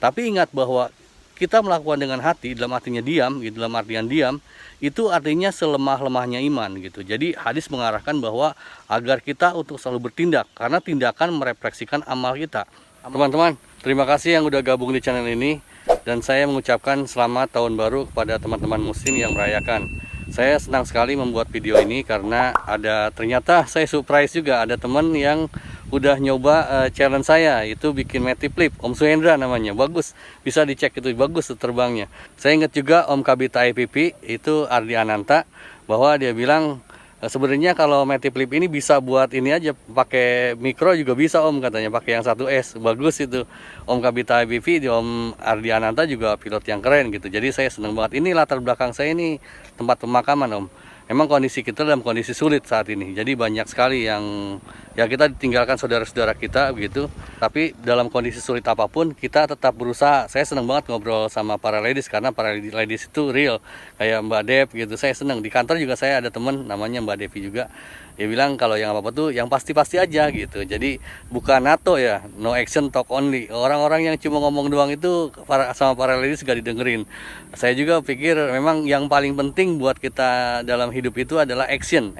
Tapi ingat bahwa kita melakukan dengan hati, dalam artinya diam, gitu, dalam artian diam, itu artinya selemah-lemahnya iman gitu. Jadi hadis mengarahkan bahwa agar kita untuk selalu bertindak, karena tindakan merefleksikan amal kita. Teman-teman, terima kasih yang udah gabung di channel ini, dan saya mengucapkan selamat tahun baru kepada teman-teman muslim yang merayakan. Saya senang sekali membuat video ini karena ternyata saya surprise juga, ada teman yang udah nyoba challenge saya, itu bikin Matipleap, Om Suhendra namanya, bagus, bisa dicek itu, bagus terbangnya. Saya ingat juga Om Kabita IPP, itu Ardi Ananta, bahwa dia bilang sebenarnya kalau Matipleap ini bisa buat ini aja, pakai mikro juga bisa Om, katanya pakai yang 1S, bagus itu. Om Kabita IPP, Om Ardi Ananta juga pilot yang keren gitu. Jadi saya senang banget. Ini latar belakang saya ini tempat pemakaman Om. Memang kondisi kita dalam kondisi sulit saat ini. Jadi banyak sekali yang ya kita ditinggalkan saudara-saudara kita begitu. Tapi dalam kondisi sulit apapun kita tetap berusaha. Saya senang banget ngobrol sama para ladies karena para ladies itu real. Kayak Mbak Dev gitu. Saya senang. Di kantor juga saya ada teman namanya Mbak Devi juga. Dia bilang kalau yang apa-apa tuh yang pasti-pasti aja gitu. Jadi bukan NATO ya, no action talk only. Orang-orang yang cuma ngomong doang itu sama para ladies gak didengerin. Saya juga pikir memang yang paling penting buat kita dalam hidup itu adalah action.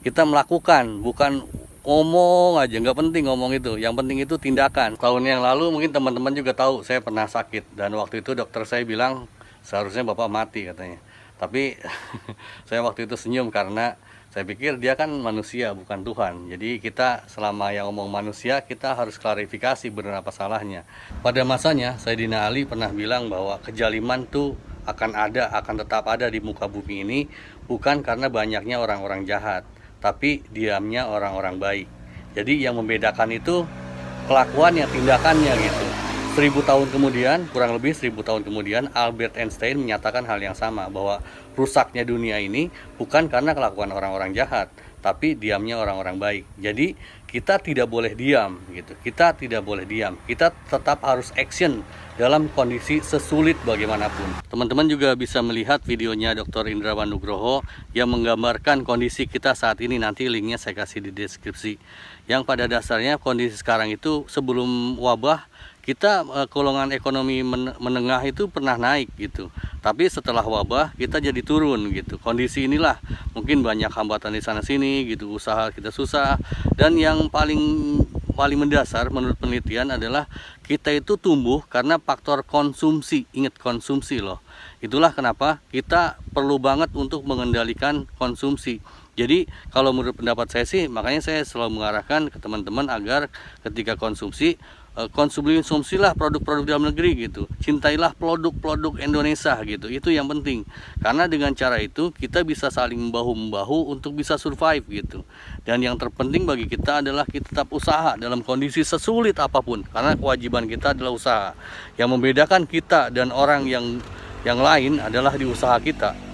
Kita melakukan, bukan ngomong aja, nggak penting ngomong itu. Yang penting itu tindakan. Tahun yang lalu mungkin teman-teman juga tahu saya pernah sakit, dan waktu itu dokter saya bilang seharusnya Bapak mati katanya. Tapi saya waktu itu senyum karena saya pikir dia kan manusia bukan Tuhan. Jadi kita selama yang ngomong manusia, kita harus klarifikasi benar apa salahnya. Pada masanya Sayyidina Ali pernah bilang bahwa kejaliman tuh akan tetap ada di muka bumi ini, bukan karena banyaknya orang-orang jahat, tapi diamnya orang-orang baik. Jadi yang membedakan itu kelakuannya, tindakannya gitu. 1000 tahun kemudian, kurang lebih 1000 tahun kemudian, Albert Einstein menyatakan hal yang sama, bahwa rusaknya dunia ini bukan karena kelakuan orang-orang jahat, tapi diamnya orang-orang baik. Jadi kita tidak boleh diam gitu. Kita tidak boleh diam. Kita tetap harus action dalam kondisi sesulit bagaimanapun. Teman-teman juga bisa melihat videonya Dr. Indrawan Nugroho yang menggambarkan kondisi kita saat ini. Nanti linknya saya kasih di deskripsi. Yang pada dasarnya kondisi sekarang itu sebelum wabah, kita golongan ekonomi menengah itu pernah naik gitu. Tapi setelah wabah kita jadi turun gitu. Kondisi inilah mungkin banyak hambatan di sana sini gitu, usaha kita susah, dan yang paling mendasar menurut penelitian adalah kita itu tumbuh karena faktor konsumsi. Ingat, konsumsi loh. Itulah kenapa kita perlu banget untuk mengendalikan konsumsi. Jadi kalau menurut pendapat saya sih, makanya saya selalu mengarahkan ke teman-teman agar ketika konsumsilah produk-produk dalam negeri gitu. Cintailah produk-produk Indonesia gitu. Itu yang penting. Karena dengan cara itu kita bisa saling bahu-membahu untuk bisa survive gitu. Dan yang terpenting bagi kita adalah kita tetap usaha dalam kondisi sesulit apapun. Karena kewajiban kita adalah usaha. Yang membedakan kita dan orang yang lain adalah di usaha kita.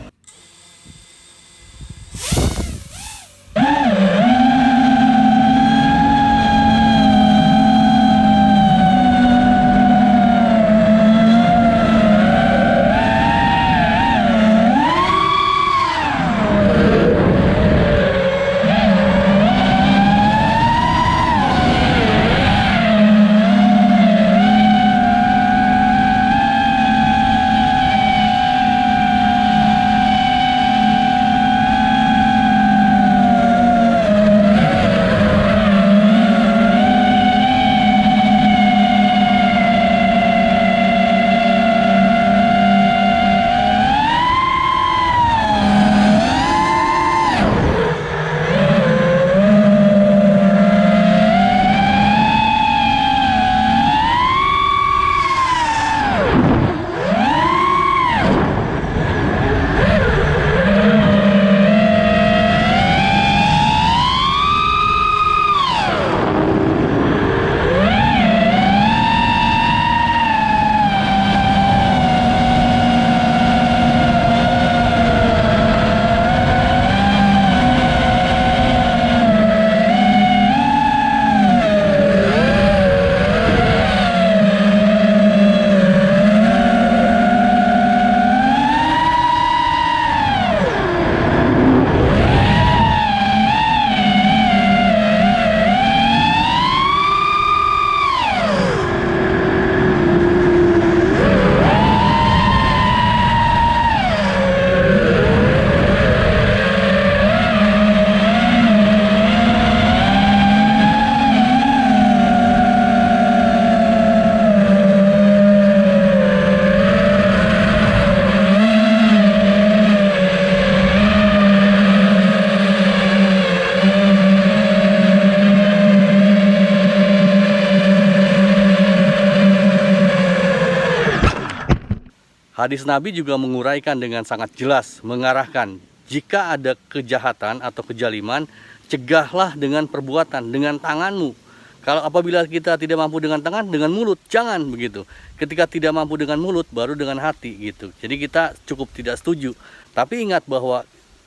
Hadis Nabi juga menguraikan dengan sangat jelas, mengarahkan jika ada kejahatan atau kejaliman, cegahlah dengan perbuatan, dengan tanganmu. Kalau apabila kita tidak mampu dengan tangan, dengan mulut, jangan begitu. Ketika tidak mampu dengan mulut, baru dengan hati gitu. Jadi kita cukup tidak setuju. Tapi ingat bahwa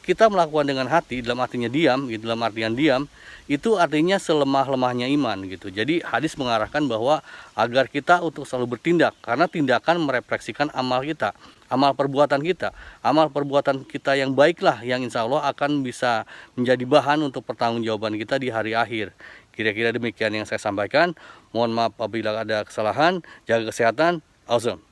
kita melakukan dengan hati, dalam artinya diam, gitu, dalam artian diam, itu artinya selemah-lemahnya iman gitu. Jadi hadis mengarahkan bahwa agar kita untuk selalu bertindak, karena tindakan merefleksikan amal kita, amal perbuatan kita, amal perbuatan kita yang baiklah, yang insya Allah akan bisa menjadi bahan untuk pertanggungjawaban kita di hari akhir. Kira-kira demikian yang saya sampaikan. Mohon maaf apabila ada kesalahan. Jaga kesehatan. Awesome.